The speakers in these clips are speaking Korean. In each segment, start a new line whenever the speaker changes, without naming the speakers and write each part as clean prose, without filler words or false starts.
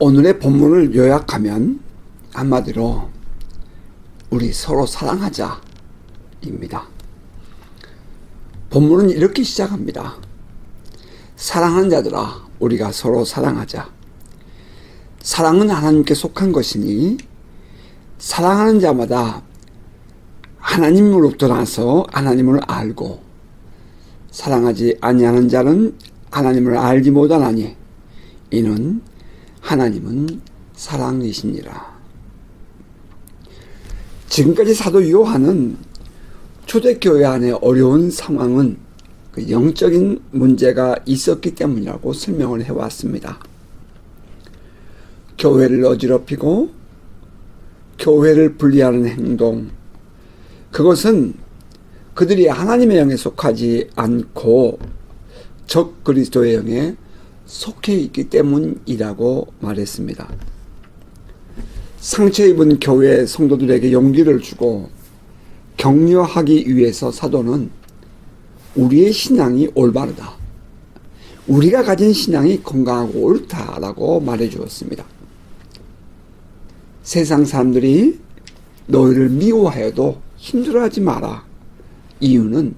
오늘의 본문을 요약하면 한마디로 우리 서로 사랑하자 입니다. 본문은 이렇게 시작합니다. 사랑하는 자들아, 우리가 서로 사랑하자. 사랑은 하나님께 속한 것이니 사랑하는 자마다 하나님으로부터 나서 하나님을 알고, 사랑하지 아니하는 자는 하나님을 알지 못하나니 이는 하나님은 사랑이시니라. 지금까지 사도 요한은 초대교회 안에 어려운 상황은 그 영적인 문제가 있었기 때문이라고 설명을 해왔습니다. 교회를 어지럽히고 교회를 분리하는 행동, 그것은 그들이 하나님의 영에 속하지 않고 적 그리스도의 영에 속해 있기 때문이라고 말했습니다. 상처 입은 교회 성도들에게 용기를 주고 격려하기 위해서 사도는 우리의 신앙이 올바르다, 우리가 가진 신앙이 건강하고 옳다라고 말해 주었습니다. 세상 사람들이 너희를 미워하여도 힘들어하지 마라. 이유는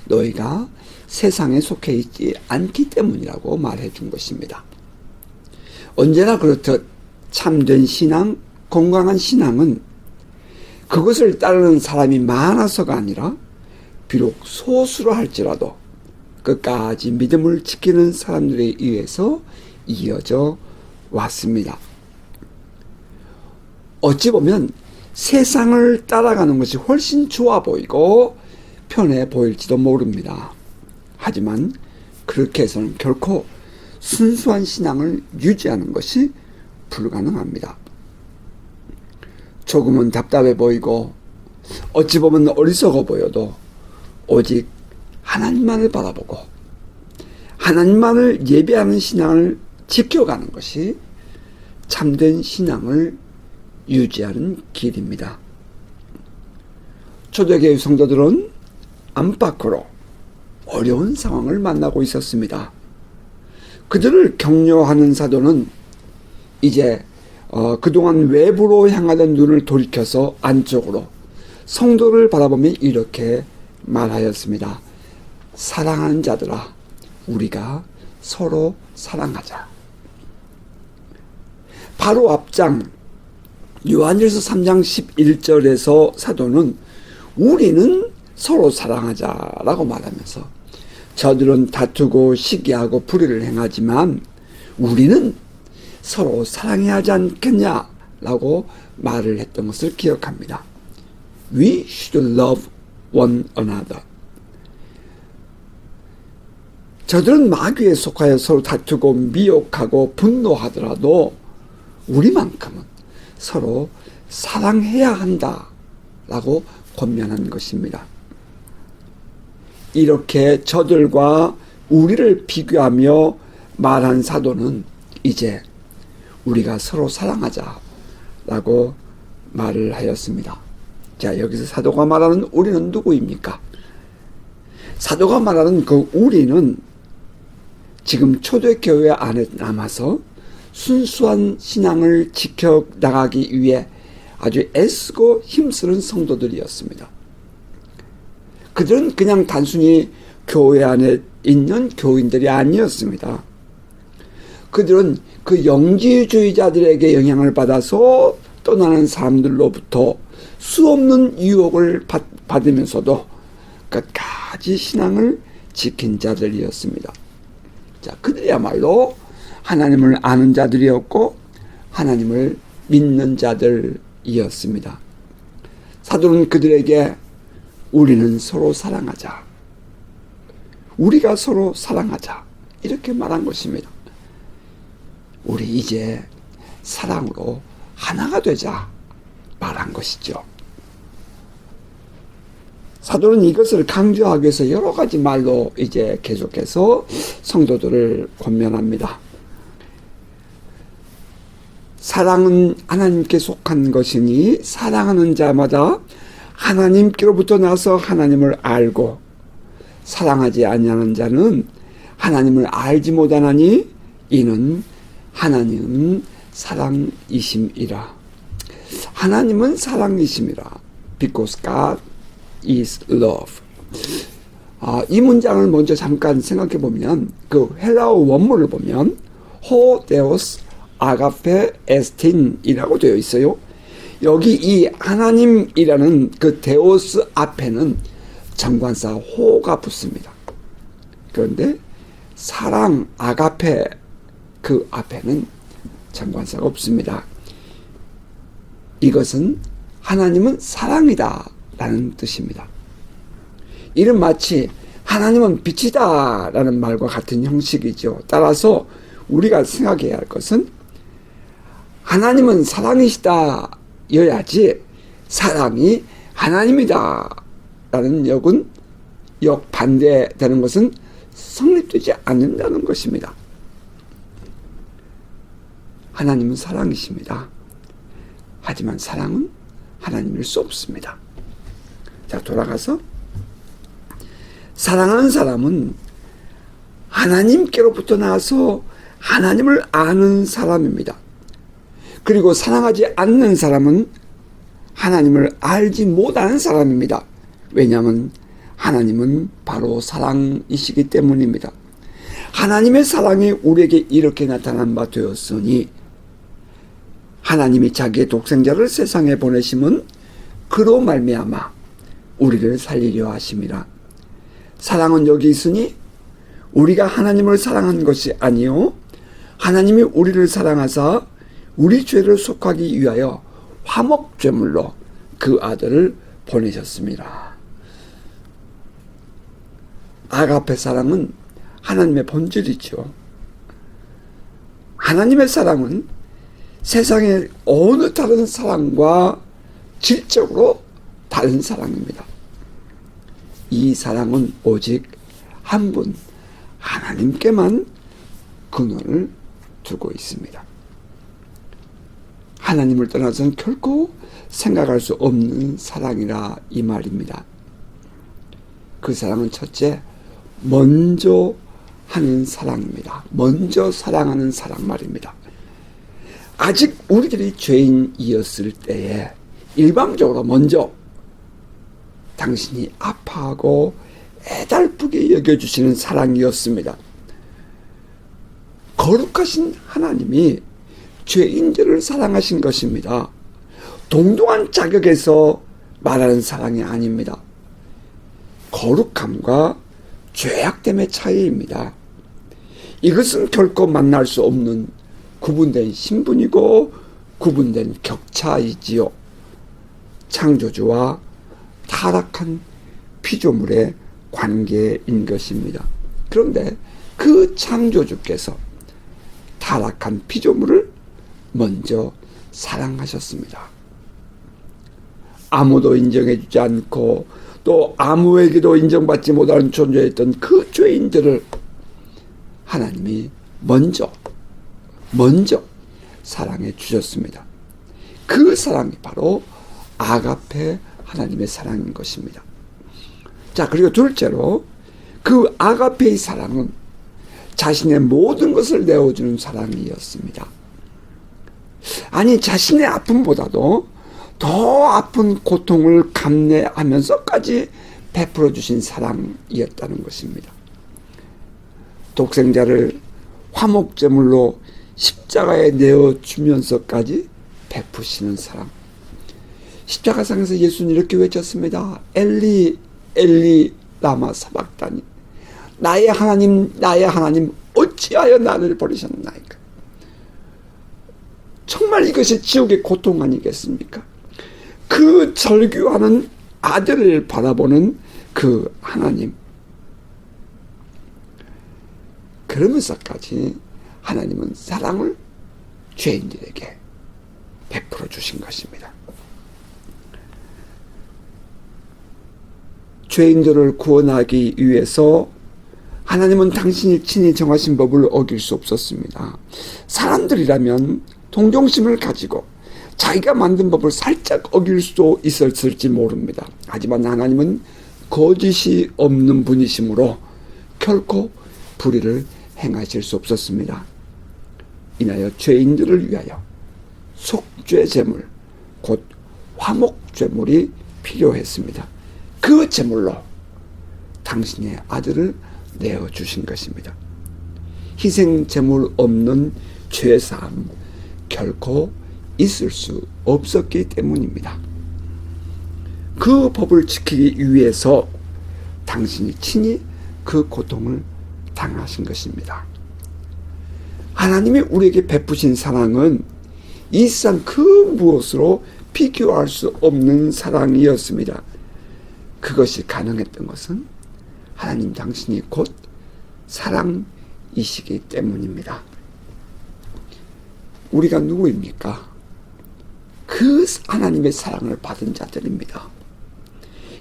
너희가 세상에 속해 있지 않기 때문이라고 말해 준 것입니다. 언제나 그렇듯 참된 신앙, 건강한 신앙은 그것을 따르는 사람이 많아서가 아니라 비록 소수로 할지라도 끝까지 믿음을 지키는 사람들에 의해서 이어져 왔습니다. 어찌 보면 세상을 따라가는 것이 훨씬 좋아 보이고 편해 보일지도 모릅니다. 하지만 그렇게 해서는 결코 순수한 신앙을 유지하는 것이 불가능합니다. 조금은 답답해 보이고 어찌 보면 어리석어 보여도 오직 하나님만을 바라보고 하나님만을 예배하는 신앙을 지켜가는 것이 참된 신앙을 유지하는 길입니다. 초대교회 성도들은 안팎으로 어려운 상황을 만나고 있었습니다. 그들을 격려하는 사도는 이제 그동안 외부로 향하던 눈을 돌이켜서 안쪽으로 성도를 바라보며 이렇게 말하였습니다. 사랑하는 자들아, 우리가 서로 사랑하자. 바로 앞장 요한일서 3장 11절에서 사도는 우리는 서로 사랑하자라고 말하면서 저들은 다투고 시기하고 불의를 행하지만 우리는 서로 사랑해야 하지 않겠냐라고 말을 했던 것을 기억합니다. We should love one another. 저들은 마귀에 속하여 서로 다투고 미혹하고 분노하더라도 우리만큼은 서로 사랑해야 한다라고 권면한 것입니다. 이렇게 저들과 우리를 비교하며 말한 사도는 이제 우리가 서로 사랑하자라고 말을 하였습니다. 자, 여기서 사도가 말하는 우리는 누구입니까? 사도가 말하는 그 우리는 지금 초대교회 안에 남아서 순수한 신앙을 지켜나가기 위해 아주 애쓰고 힘쓰는 성도들이었습니다. 그들은 그냥 단순히 교회 안에 있는 교인들이 아니었습니다. 그들은 그 영지주의자들에게 영향을 받아서 떠나는 사람들로부터 수없는 유혹을 받으면서도 끝까지 신앙을 지킨 자들이었습니다. 자, 그들이야말로 하나님을 아는 자들이었고 하나님을 믿는 자들이었습니다. 사도는 그들에게 우리는 서로 사랑하자, 우리가 서로 사랑하자 이렇게 말한 것입니다. 우리 이제 사랑으로 하나가 되자 말한 것이죠. 사도는 이것을 강조하기 위해서 여러 가지 말로 이제 계속해서 성도들을 권면합니다. 사랑은 하나님께 속한 것이니 사랑하는 자마다 하나님께로부터 나서 하나님을 알고 사랑하지 아니하는 자는 하나님을 알지 못하나니 이는 하나님은 사랑이심이라. 하나님은 사랑이심이라. Because God is love. 이 문장을 먼저 잠깐 생각해 보면, 그 헬라어 원문을 보면 ho deus agape estin이라고 되어 있어요. 여기 이 하나님이라는 그 데오스 앞에는 정관사 호가 붙습니다. 그런데 사랑 아가페 그 앞에는 정관사가 없습니다. 이것은 하나님은 사랑이다 라는 뜻입니다. 이는 마치 하나님은 빛이다 라는 말과 같은 형식이죠. 따라서 우리가 생각해야 할 것은 하나님은 사랑이시다 여야지 사랑이 하나님이다 라는 역반대되는 것은 성립되지 않는다는 것입니다. 하나님은 사랑이십니다. 하지만 사랑은 하나님일 수 없습니다. 자, 돌아가서 사랑하는 사람은 하나님께로부터 나와서 하나님을 아는 사람입니다. 그리고 사랑하지 않는 사람은 하나님을 알지 못하는 사람입니다. 왜냐하면 하나님은 바로 사랑이시기 때문입니다. 하나님의 사랑이 우리에게 이렇게 나타난 바 되었으니 하나님이 자기의 독생자를 세상에 보내심은 그로 말미암아 우리를 살리려 하심이라. 사랑은 여기 있으니 우리가 하나님을 사랑한 것이 아니요 하나님이 우리를 사랑하사 우리 죄를 속하기 위하여 화목제물로 그 아들을 보내셨습니다. 아가페 사랑은 하나님의 본질이죠. 하나님의 사랑은 세상의 어느 다른 사랑과 질적으로 다른 사랑입니다. 이 사랑은 오직 한 분 하나님께만 근원을 두고 있습니다. 하나님을 떠나서는 결코 생각할 수 없는 사랑이라 이 말입니다. 그 사랑은 첫째, 먼저 하는 사랑입니다. 먼저 사랑하는 사랑 말입니다. 아직 우리들이 죄인이었을 때에 일방적으로 먼저 당신이 아파하고 애달프게 여겨주시는 사랑이었습니다. 거룩하신 하나님이 죄인들을 사랑하신 것입니다. 동등한 자격에서 말하는 사랑이 아닙니다. 거룩함과 죄악됨의 차이입니다. 이것은 결코 만날 수 없는 구분된 신분이고 구분된 격차이지요. 창조주와 타락한 피조물의 관계인 것입니다. 그런데 그 창조주께서 타락한 피조물을 먼저 사랑하셨습니다. 아무도 인정해주지 않고 또 아무에게도 인정받지 못하는 존재였던 그 죄인들을 하나님이 먼저 사랑해 주셨습니다. 그 사랑이 바로 아가페 하나님의 사랑인 것입니다. 자, 그리고 둘째로 그 아가페의 사랑은 자신의 모든 것을 내어주는 사랑이었습니다. 아니, 자신의 아픔보다도 더 아픈 고통을 감내하면서까지 베풀어 주신 사랑이었다는 것입니다. 독생자를 화목제물로 십자가에 내어주면서까지 베푸시는 사랑. 십자가상에서 예수는 이렇게 외쳤습니다. 엘리 엘리 라마 사박다니, 나의 하나님 나의 하나님 어찌하여 나를 버리셨나이까. 정말 이것이 지옥의 고통 아니겠습니까? 그 절규하는 아들을 바라보는 그 하나님, 그러면서까지 하나님은 사랑을 죄인들에게 베풀어 주신 것입니다. 죄인들을 구원하기 위해서 하나님은 당신이 친히 정하신 법을 어길 수 없었습니다. 사람들이라면 동정심을 가지고 자기가 만든 법을 살짝 어길 수도 있었을지 모릅니다. 하지만 하나님은 거짓이 없는 분이시므로 결코 불의를 행하실 수 없었습니다. 인하여 죄인들을 위하여 속죄 제물, 곧 화목 제물이 필요했습니다. 그 제물로 당신의 아들을 내어주신 것입니다. 희생 제물 없는 죄사함 결코 있을 수 없었기 때문입니다. 그 법을 지키기 위해서 당신이 친히 그 고통을 당하신 것입니다. 하나님이 우리에게 베푸신 사랑은 이 세상 그 무엇으로 비교할 수 없는 사랑이었습니다. 그것이 가능했던 것은 하나님 당신이 곧 사랑이시기 때문입니다. 우리가 누구입니까? 그 하나님의 사랑을 받은 자들입니다.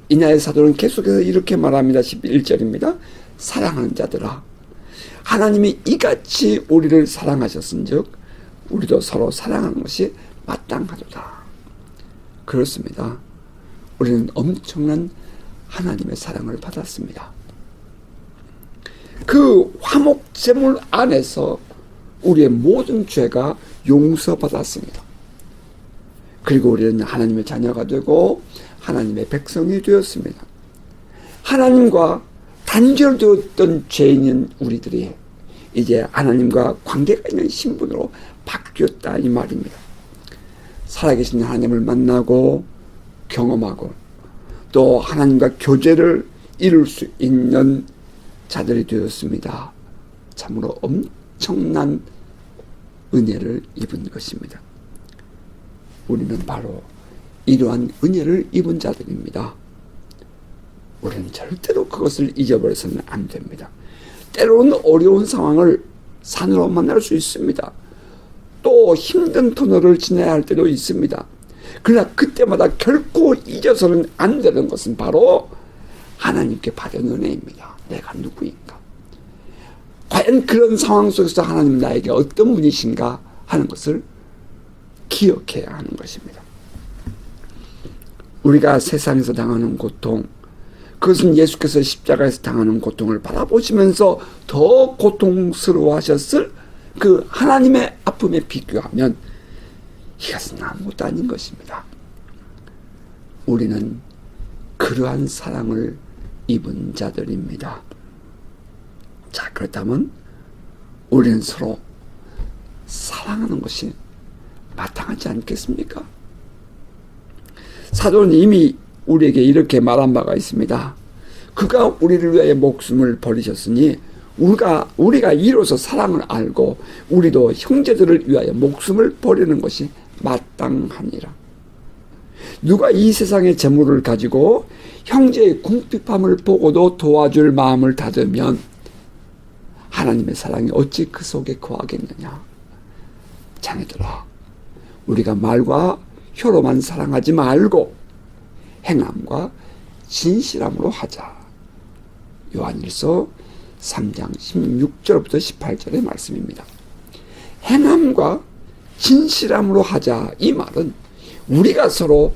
이나의 사도는 계속해서 이렇게 말합니다. 11절입니다. 사랑하는 자들아, 하나님이 이같이 우리를 사랑하셨은즉 우리도 서로 사랑하는 것이 마땅하도다. 그렇습니다. 우리는 엄청난 하나님의 사랑을 받았습니다. 그 화목제물 안에서 우리의 모든 죄가 용서받았습니다. 그리고 우리는 하나님의 자녀가 되고 하나님의 백성이 되었습니다. 하나님과 단절되었던 죄인인 우리들이 이제 하나님과 관계가 있는 신분으로 바뀌었다 이 말입니다. 살아계신 하나님을 만나고 경험하고 또 하나님과 교제를 이룰 수 있는 자들이 되었습니다. 참으로 엄청난 은혜를 입은 것입니다. 우리는 바로 이러한 은혜를 입은 자들입니다. 우리는 절대로 그것을 잊어버려서는 안 됩니다. 때로는 어려운 상황을 산으로 만날 수 있습니다. 또 힘든 터널을 지나야 할 때도 있습니다. 그러나 그때마다 결코 잊어서는 안 되는 것은 바로 하나님께 받은 은혜입니다. 내가 누구인가? 과연 그런 상황 속에서 하나님 나에게 어떤 분이신가 하는 것을 기억해야 하는 것입니다. 우리가 세상에서 당하는 고통, 그것은 예수께서 십자가에서 당하는 고통을 바라보시면서 더 고통스러워하셨을 그 하나님의 아픔에 비교하면 이것은 아무것도 아닌 것입니다. 우리는 그러한 사랑을 입은 자들입니다. 자, 그렇다면 우리는 서로 사랑하는 것이 마땅하지 않겠습니까? 사도는 이미 우리에게 이렇게 말한 바가 있습니다. 그가 우리를 위하여 목숨을 버리셨으니 우리가 이로써 사랑을 알고 우리도 형제들을 위하여 목숨을 버리는 것이 마땅하니라. 누가 이 세상의 재물을 가지고 형제의 궁핍함을 보고도 도와줄 마음을 닫으면 하나님의 사랑이 어찌 그 속에 거하겠느냐. 자녀들아, 우리가 말과 혀로만 사랑하지 말고 행함과 진실함으로 하자. 요한일서 3장 16절부터 18절의 말씀입니다. 행함과 진실함으로 하자. 이 말은 우리가 서로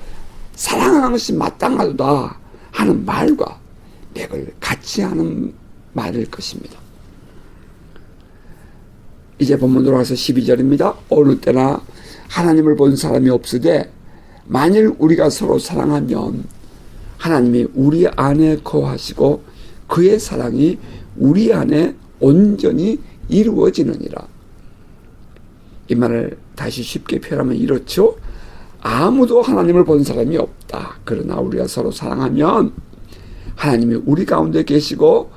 사랑하는 것이 마땅하다 하는 말과 맥을 같이 하는 말일 것입니다. 이제 본문으로 가서 12절입니다. 어느 때나 하나님을 본 사람이 없으되 만일 우리가 서로 사랑하면 하나님이 우리 안에 거하시고 그의 사랑이 우리 안에 온전히 이루어지느니라. 이 말을 다시 쉽게 표현하면 이렇죠. 아무도 하나님을 본 사람이 없다. 그러나 우리가 서로 사랑하면 하나님이 우리 가운데 계시고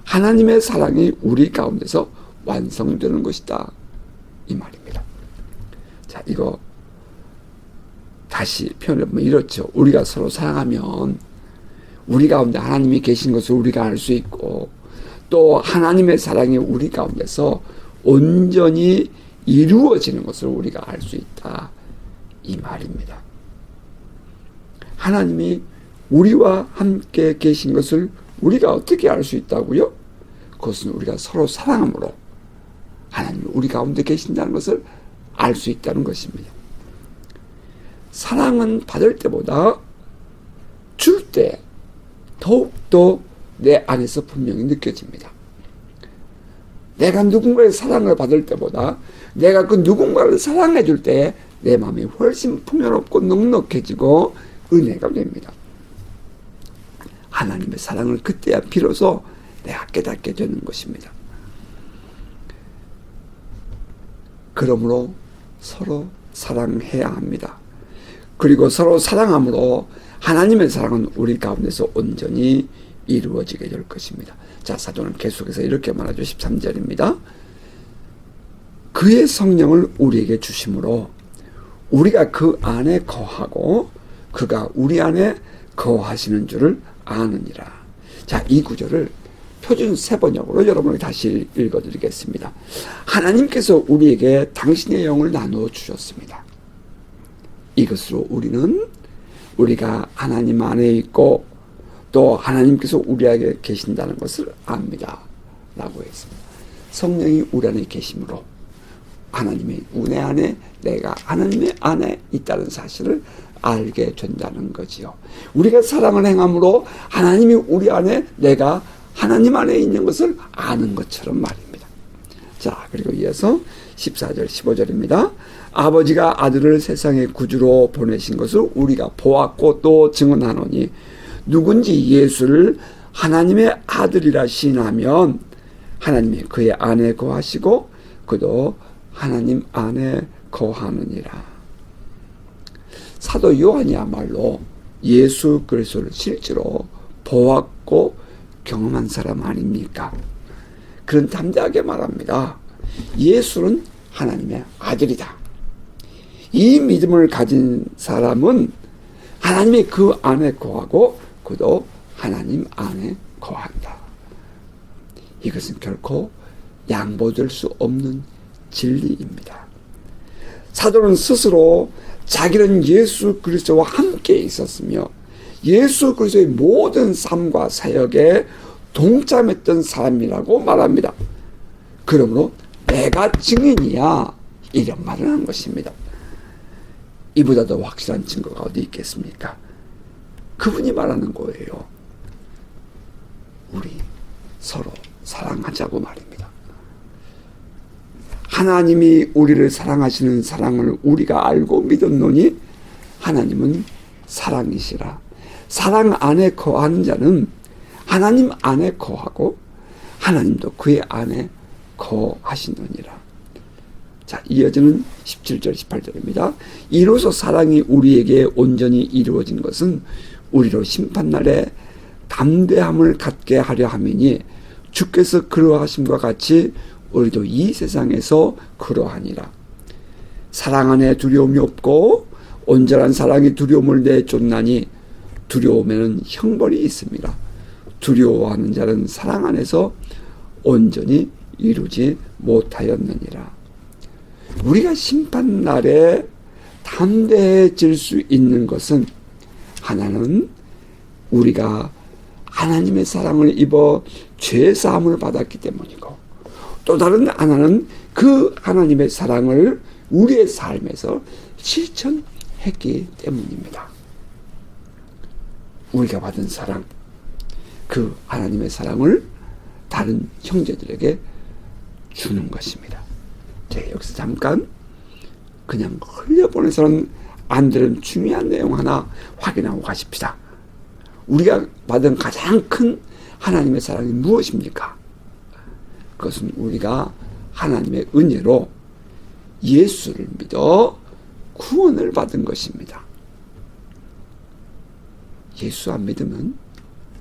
하나님의 사랑이 우리 가운데서 완성되는 것이다. 이 말입니다. 자, 이거 다시 표현해보면 이렇죠. 우리가 서로 사랑하면 우리 가운데 하나님이 계신 것을 우리가 알 수 있고 또 하나님의 사랑이 우리 가운데서 온전히 이루어지는 것을 우리가 알 수 있다. 이 말입니다. 하나님이 우리와 함께 계신 것을 우리가 어떻게 알 수 있다고요? 그것은 우리가 서로 사랑함으로 하나님이 우리 가운데 계신다는 것을 알 수 있다는 것입니다. 사랑은 받을 때보다 줄 때 더욱더 내 안에서 분명히 느껴집니다. 내가 누군가의 사랑을 받을 때보다 내가 그 누군가를 사랑해 줄 때 내 마음이 훨씬 풍요롭고 넉넉해지고 은혜가 됩니다. 하나님의 사랑을 그때야 비로소 내가 깨닫게 되는 것입니다. 그러므로 서로 사랑해야 합니다. 그리고 서로 사랑함으로 하나님의 사랑은 우리 가운데서 온전히 이루어지게 될 것입니다. 자, 사도는 계속해서 이렇게 말하죠. 13절입니다. 그의 성령을 우리에게 주심으로 우리가 그 안에 거하고 그가 우리 안에 거하시는 줄을 아느니라. 자, 이 구절을 표준 세번역으로 여러분에게 다시 읽어드리겠습니다. 하나님께서 우리에게 당신의 영을 나누어 주셨습니다. 이것으로 우리는 우리가 하나님 안에 있고 또 하나님께서 우리에게 계신다는 것을 압니다. 라고 했습니다. 성령이 우리 안에 계심으로 하나님의 은혜 안에 내가 하나님의 안에 있다는 사실을 알게 된다는 거지요. 우리가 사랑을 행함으로 하나님이 우리 안에 내가 하나님 안에 있는 것을 아는 것처럼 말입니다. 자, 그리고 이어서 14절 15절입니다. 아버지가 아들을 세상의 구주로 보내신 것을 우리가 보았고 또 증언하노니 누군지 예수를 하나님의 아들이라 시인하면 하나님이 그의 안에 거하시고 그도 하나님 안에 거하느니라. 사도 요한이야말로 예수 그리스도를 실제로 보았고 경험한 사람 아닙니까? 그런 담대하게 말합니다. 예수는 하나님의 아들이다. 이 믿음을 가진 사람은 하나님이 그 안에 거하고 그도 하나님 안에 거한다. 이것은 결코 양보될 수 없는 진리입니다. 사도는 스스로 자기는 예수 그리스도와 함께 있었으며 예수 그리스도의 모든 삶과 사역에 동참했던 사람이라고 말합니다. 그러므로 내가 증인이야 이런 말을 한 것입니다. 이보다 더 확실한 증거가 어디 있겠습니까? 그분이 말하는 거예요. 우리 서로 사랑하자고 말입니다. 하나님이 우리를 사랑하시는 사랑을 우리가 알고 믿었노니 하나님은 사랑이시라. 사랑 안에 거하는 자는 하나님 안에 거하고 하나님도 그의 안에 거하시느니라. 자, 이어지는 17절 18절입니다. 이로써 사랑이 우리에게 온전히 이루어진 것은 우리로 심판날에 담대함을 갖게 하려 함이니 주께서 그러하심과 같이 우리도 이 세상에서 그러하니라. 사랑 안에 두려움이 없고 온전한 사랑이 두려움을 내쫓나니 두려움에는 형벌이 있습니다. 두려워하는 자는 사랑 안에서 온전히 이루지 못하였느니라. 우리가 심판날에 담대해질 수 있는 것은 하나는 우리가 하나님의 사랑을 입어 죄사함을 받았기 때문이고 또 다른 하나는 그 하나님의 사랑을 우리의 삶에서 실천했기 때문입니다. 우리가 받은 사랑, 그 하나님의 사랑을 다른 형제들에게 주는 것입니다. 자, 여기서 잠깐 그냥 흘려보내서는 안 되는 중요한 내용 하나 확인하고 가십시다. 우리가 받은 가장 큰 하나님의 사랑이 무엇입니까? 그것은 우리가 하나님의 은혜로 예수를 믿어 구원을 받은 것입니다. 예수 안 믿으면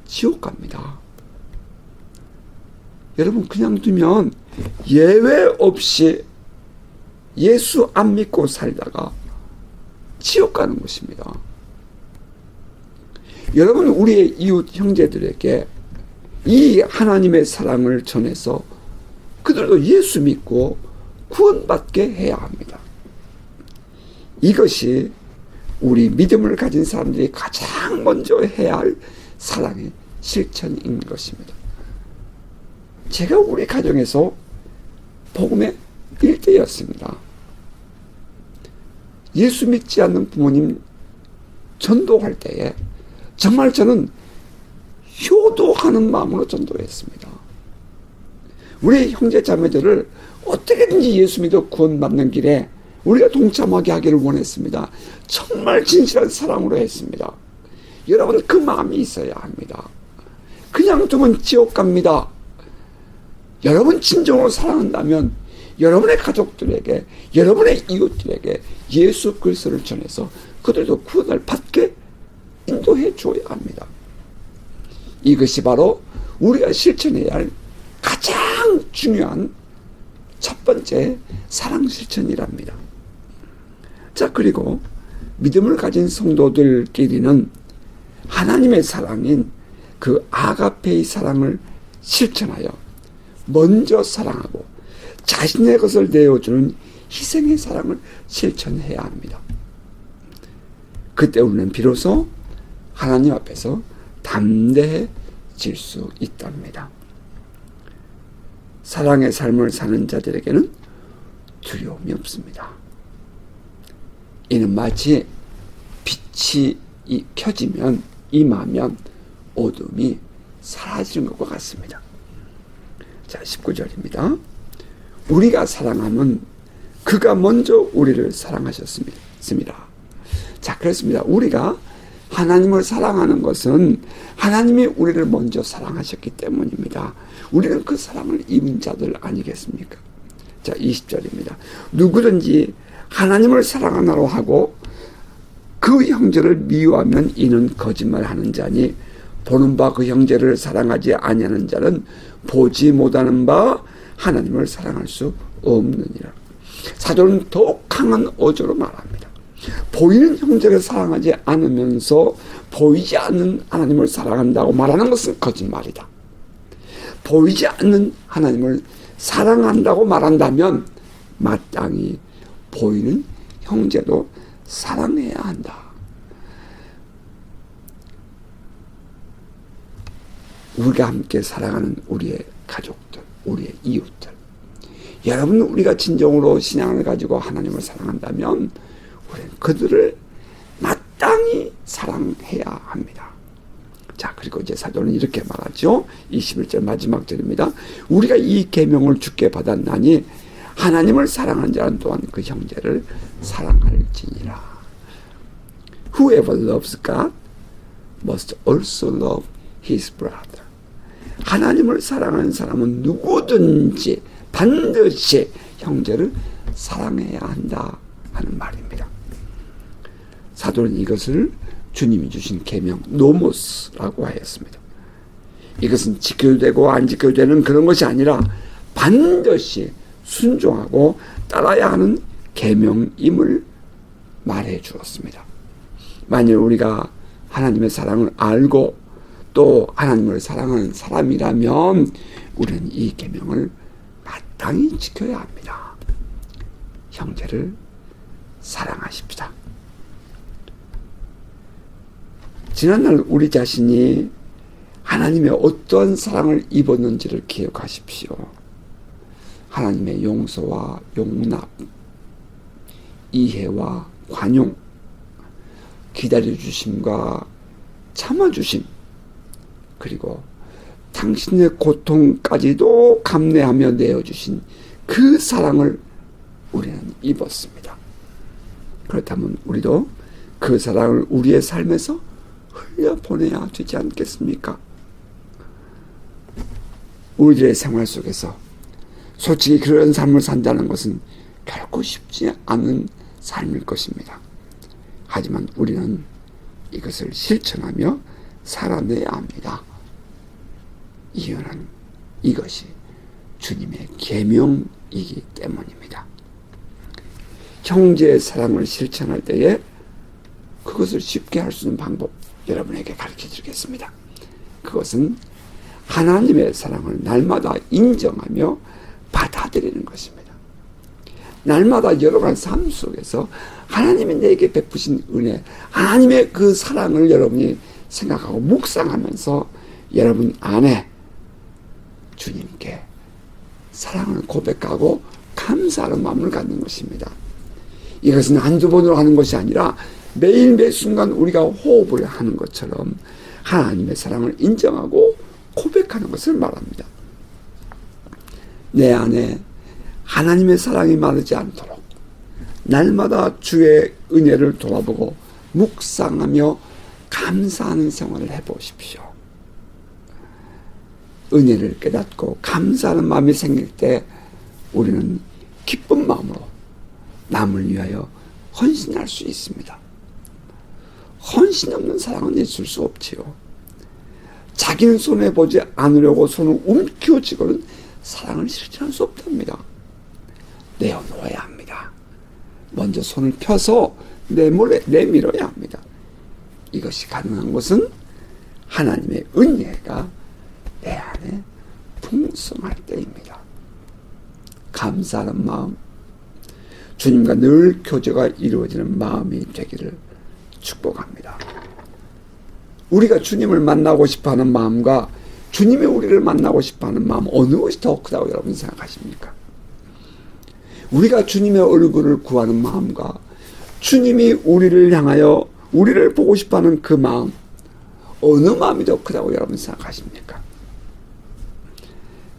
지옥 갑니다. 여러분 그냥 두면 예외 없이 예수 안 믿고 살다가 지옥 가는 것입니다. 여러분 우리의 이웃 형제들에게 이 하나님의 사랑을 전해서 그들도 예수 믿고 구원받게 해야 합니다. 이것이 우리 믿음을 가진 사람들이 가장 먼저 해야 할 사랑의 실천인 것입니다. 제가 우리 가정에서 복음의 일대였습니다. 예수 믿지 않는 부모님 전도할 때에 정말 저는 효도하는 마음으로 전도했습니다. 우리 형제 자매들을 어떻게든지 예수 믿어 구원받는 길에 우리가 동참하게 하기를 원했습니다. 정말 진실한 사랑으로 했습니다. 여러분, 그 마음이 있어야 합니다. 그냥 두면 지옥 갑니다. 여러분 진정으로 사랑한다면 여러분의 가족들에게, 여러분의 이웃들에게 예수 그리스도를 전해서 그들도 구원을 받게 인도해 줘야 합니다. 이것이 바로 우리가 실천해야 할 가장 중요한 첫 번째 사랑 실천이랍니다. 자, 그리고 믿음을 가진 성도들끼리는 하나님의 사랑인 그 아가페의 사랑을 실천하여 먼저 사랑하고 자신의 것을 내어주는 희생의 사랑을 실천해야 합니다. 그때 우리는 비로소 하나님 앞에서 담대해질 수 있답니다. 사랑의 삶을 사는 자들에게는 두려움이 없습니다. 이는 마치 빛이 켜지면, 임하면 어둠이 사라지는 것과 같습니다. 자, 19절입니다. 우리가 사랑함은 그가 먼저 우리를 사랑하셨습니다. 자, 그렇습니다. 우리가 하나님을 사랑하는 것은 하나님이 우리를 먼저 사랑하셨기 때문입니다. 우리는 그 사랑을 입은 자들 아니겠습니까? 자, 20절입니다. 누구든지 하나님을 사랑하나로 하고 그 형제를 미워하면 이는 거짓말하는 자니 보는 바 그 형제를 사랑하지 아니하는 자는 보지 못하는 바 하나님을 사랑할 수 없느니라. 사도는 더욱 강한 어조로 말합니다. 보이는 형제를 사랑하지 않으면서 보이지 않는 하나님을 사랑한다고 말하는 것은 거짓말이다. 보이지 않는 하나님을 사랑한다고 말한다면 마땅히 보이는 형제도 사랑해야 한다. 우리가 함께 사랑하는 우리의 가족들, 우리의 이웃들. 여러분, 우리가 진정으로 신앙을 가지고 하나님을 사랑한다면 우리는 그들을 마땅히 사랑해야 합니다. 자, 그리고 이제 사도는 이렇게 말하죠. 21절 마지막 절입니다. 우리가 이 계명을 주께 받았나니 하나님을 사랑하는 자는 또한 그 형제를 사랑할지니라. Whoever loves God must also love his brother. 하나님을 사랑하는 사람은 누구든지 반드시 형제를 사랑해야 한다 하는 말입니다. 사도는 이것을 주님이 주신 계명 노모스라고 하였습니다. 이것은 지켜도 되고 안 지켜도 되는 그런 것이 아니라 반드시 순종하고 따라야 하는 계명임을 말해 주었습니다. 만일 우리가 하나님의 사랑을 알고 또 하나님을 사랑하는 사람이라면 우리는 이 계명을 마땅히 지켜야 합니다. 형제를 사랑하십시다. 지난날 우리 자신이 하나님의 어떠한 사랑을 입었는지를 기억하십시오. 하나님의 용서와 용납, 이해와 관용, 기다려주심과 참아주심, 그리고 당신의 고통까지도 감내하며 내어주신 그 사랑을 우리는 입었습니다. 그렇다면 우리도 그 사랑을 우리의 삶에서 흘려보내야 되지 않겠습니까? 우리들의 생활 속에서 솔직히 그런 삶을 산다는 것은 결코 쉽지 않은 삶일 것입니다. 하지만 우리는 이것을 실천하며 살아내야 합니다. 이유는 이것이 주님의 계명이기 때문입니다. 형제의 사랑을 실천할 때에 그것을 쉽게 할 수 있는 방법 여러분에게 가르쳐 드리겠습니다. 그것은 하나님의 사랑을 날마다 인정하며 받아들이는 것입니다. 날마다 여러분의 삶 속에서 하나님이 내게 베푸신 은혜, 하나님의 그 사랑을 여러분이 생각하고 묵상하면서 여러분 안에 주님께 사랑을 고백하고 감사하는 마음을 갖는 것입니다. 이것은 한두 번으로 하는 것이 아니라 매일 매 순간 우리가 호흡을 하는 것처럼 하나님의 사랑을 인정하고 고백하는 것을 말합니다. 내 안에 하나님의 사랑이 마르지 않도록 날마다 주의 은혜를 돌아보고 묵상하며 감사하는 생활을 해보십시오. 은혜를 깨닫고 감사하는 마음이 생길 때 우리는 기쁜 마음으로 남을 위하여 헌신할 수 있습니다. 헌신 없는 사랑은 있을 수 없지요. 자기는 손해보지 않으려고 손을 움켜쥐고는 사랑을 실천할 수 없답니다. 내어놓아야 합니다. 먼저 손을 펴서 내밀어야 합니다. 이것이 가능한 것은 하나님의 은혜가 내 안에 풍성할 때입니다. 감사하는 마음, 주님과 늘 교제가 이루어지는 마음이 되기를 축복합니다. 우리가 주님을 만나고 싶어하는 마음과 주님이 우리를 만나고 싶어하는 마음, 어느 것이 더 크다고 여러분 생각하십니까? 우리가 주님의 얼굴을 구하는 마음과 주님이 우리를 향하여 우리를 보고 싶어하는 그 마음, 어느 마음이 더 크다고 여러분 생각하십니까?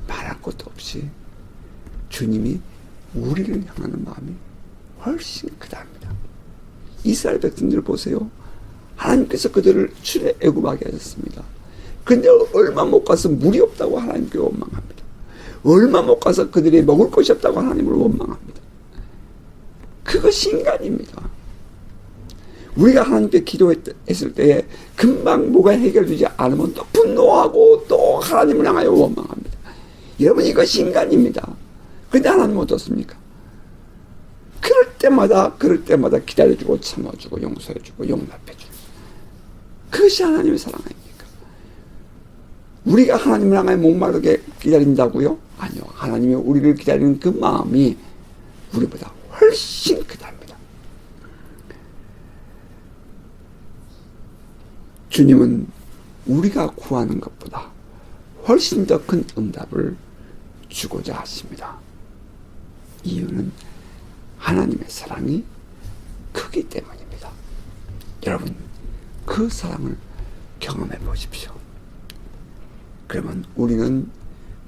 말할 것도 없이 주님이 우리를 향하는 마음이 훨씬 크답니다. 이스라엘 백성들 보세요. 하나님께서 그들을 출애굽하게 하셨습니다. 근데 얼마 못 가서 물이 없다고 하나님께 원망합니다. 얼마 못 가서 그들이 먹을 것이 없다고 하나님을 원망합니다. 그것이 인간입니다. 우리가 하나님께 기도했을 때에 금방 뭐가 해결되지 않으면 또 분노하고 또 하나님을 향하여 원망합니다. 여러분, 이것이 인간입니다. 근데 하나님은 어떻습니까? 그럴 때마다 기다려주고 참아주고 용서해주고 용납해주고, 그것이 하나님의 사랑 아닙니까? 우리가 하나님을 향하여 목마르게 기다린다고요? 아니요. 하나님이 우리를 기다리는 그 마음이 우리보다 훨씬 크답니다. 주님은 우리가 구하는 것보다 훨씬 더 큰 응답을 주고자 하십니다. 이유는 하나님의 사랑이 크기 때문입니다. 여러분, 그 사랑을 경험해 보십시오. 그러면 우리는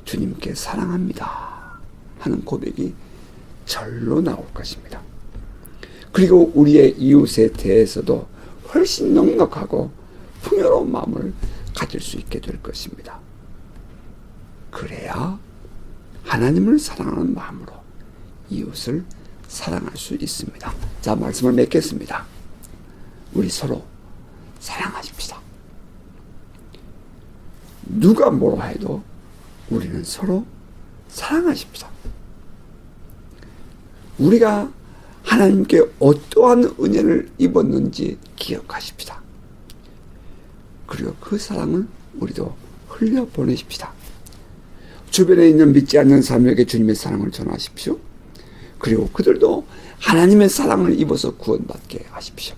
주님께 사랑합니다 하는 고백이 절로 나올 것입니다. 그리고 우리의 이웃에 대해서도 훨씬 넉넉하고 풍요로운 마음을 가질 수 있게 될 것입니다. 그래야 하나님을 사랑하는 마음으로 이웃을 사랑할 수 있습니다. 자, 말씀을 맺겠습니다. 우리 서로 사랑하십시다. 누가 뭐라 해도 우리는 서로 사랑하십시다. 우리가 하나님께 어떠한 은혜를 입었는지 기억하십시다. 그리고 그 사랑을 우리도 흘려보내십시다. 주변에 있는 믿지 않는 사람에게 주님의 사랑을 전하십시오. 그리고 그들도 하나님의 사랑을 입어서 구원받게 하십시오.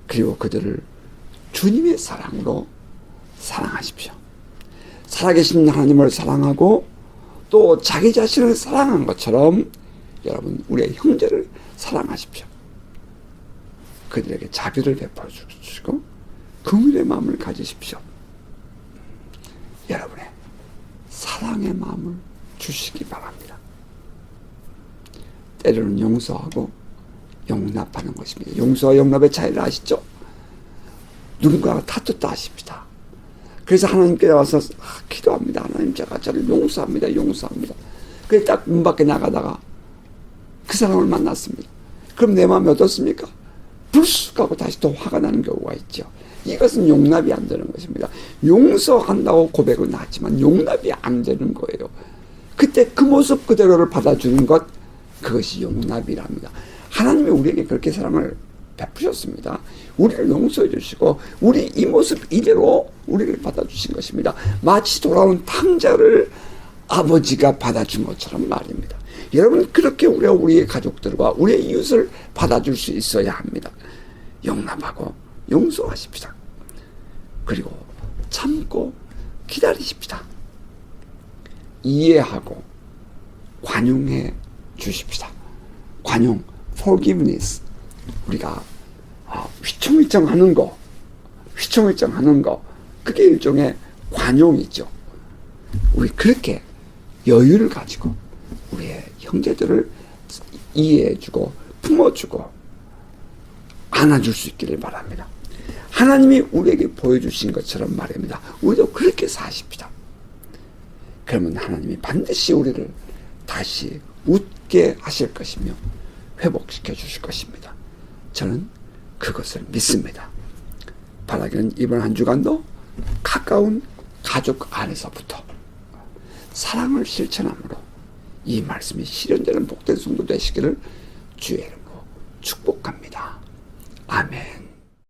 그리고 그들을 주님의 사랑으로 사랑하십시오. 살아계신 하나님을 사랑하고 또 자기 자신을 사랑한 것처럼 여러분, 우리의 형제를 사랑하십시오. 그들에게 자비를 베풀어 주시고 긍휼의 마음을 가지십시오. 여러분의 사랑의 마음을 주시기 바랍니다. 때로는 용서하고 용납하는 것입니다. 용서와 용납의 차이를 아시죠? 누군가가 다투다 하십니다. 그래서 하나님께 와서 기도합니다. 하나님, 제가 저를 용서합니다. 그래서 딱 문 밖에 나가다가 그 사람을 만났습니다. 그럼 내 마음이 어떻습니까? 불쑥하고 다시 또 화가 나는 경우가 있죠. 이것은 용납이 안 되는 것입니다. 용서한다고 고백은 하지만 용납이 안 되는 거예요. 그때 그 모습 그대로를 받아주는 것, 그것이 용납이랍니다. 하나님이 우리에게 그렇게 사랑을 베푸셨습니다. 우리를 용서해 주시고 우리 이 모습 이대로 우리를 받아주신 것입니다. 마치 돌아온 탕자를 아버지가 받아준 것처럼 말입니다. 여러분, 그렇게 우리가 우리의 가족들과 우리의 이웃을 받아줄 수 있어야 합니다. 용납하고 용서하십시다. 그리고 참고 기다리십시다. 이해하고 관용해 주십시다. 관용, forgiveness. 우리가 휘청휘청 하는 거, 그게 일종의 관용이죠. 우리 그렇게 여유를 가지고 우리의 형제들을 이해해주고 품어주고 안아줄 수 있기를 바랍니다. 하나님이 우리에게 보여주신 것처럼 말입니다. 우리도 그렇게 사십니다. 그러면 하나님이 반드시 우리를 다시 웃게 하실 것이며 회복시켜 주실 것입니다. 저는 그것을 믿습니다. 바라기는 이번 한 주간도 가까운 가족 안에서부터 사랑을 실천함으로 이 말씀이 실현되는 복된 성도 되시기를 주의 이름으로 축복합니다. 아멘.